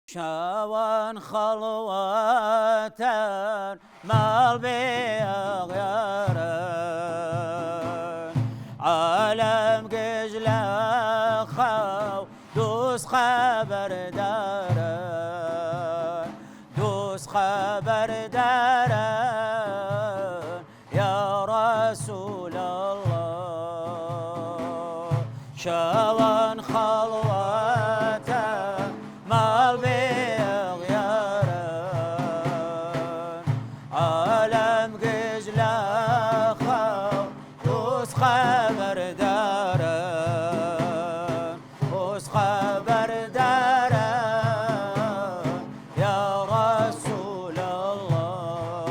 شاوان خلوة مال بيغيرن عالم قجلا خو دوس خبر دارن دوس خبر دارن يا رسول الله شاوان خلوة مال بيغيرن عالم قجلا خو دوس خبر دارن دوس خبر دارن يا رسول الله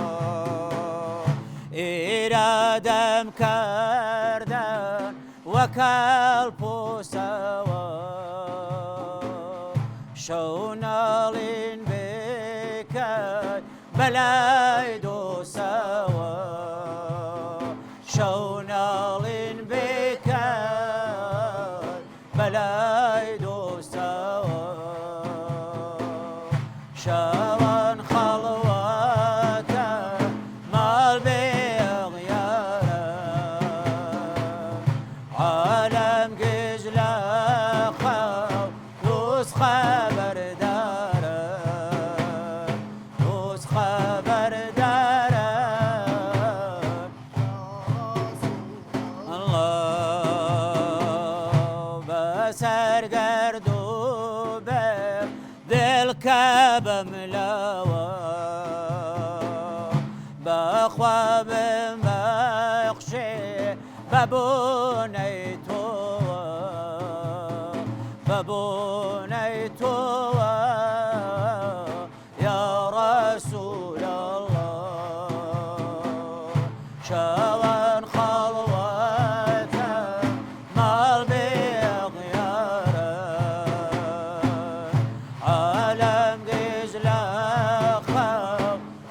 إرادم كردن وكالبو سوا شونالين بكاي بلايدو سوا شونالين بكاي بلايدو سوا شوان خلوة مال بيغيرن عالم قجلا خو دوس خبر دارن دوس خبر دارن الله بسر گردو بر دل کبم لوا بخواب مخشی ببونی تو ببوني توى يا رسول الله شوان خلوة مال بيغيرن عالم قجلا خو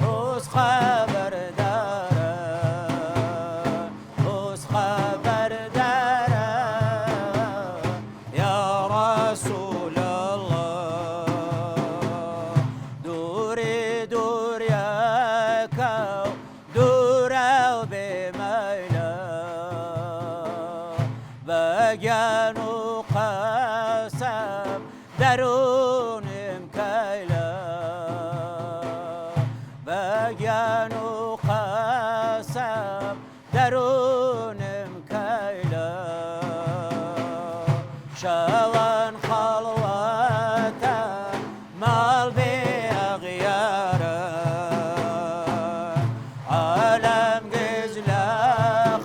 دوس خبر دارن دوس خبر دارن يا رسول الله دوري دور يا كو دورا بميلا بجانو قسم درون مكيلا بجانو قسم درون مكيلا شوان خلوة مال بيغيرن عالم قجلا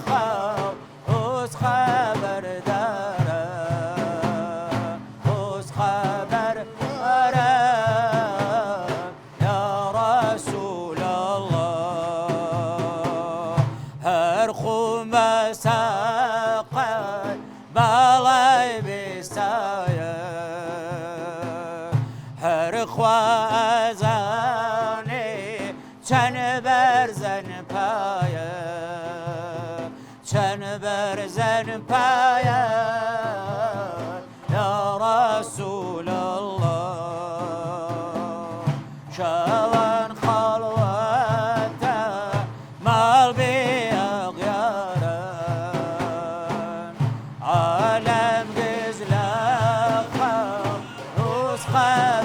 خو دوس خبر دارن دوس خبر دارن يا رسول الله هر خوم ساقي بالای بسایه هر خوازانی چن برزن پایه چن برزن پایه یا رسول الله شوان خلوة مال بيغيرن عالم قجلا خو دوس خبر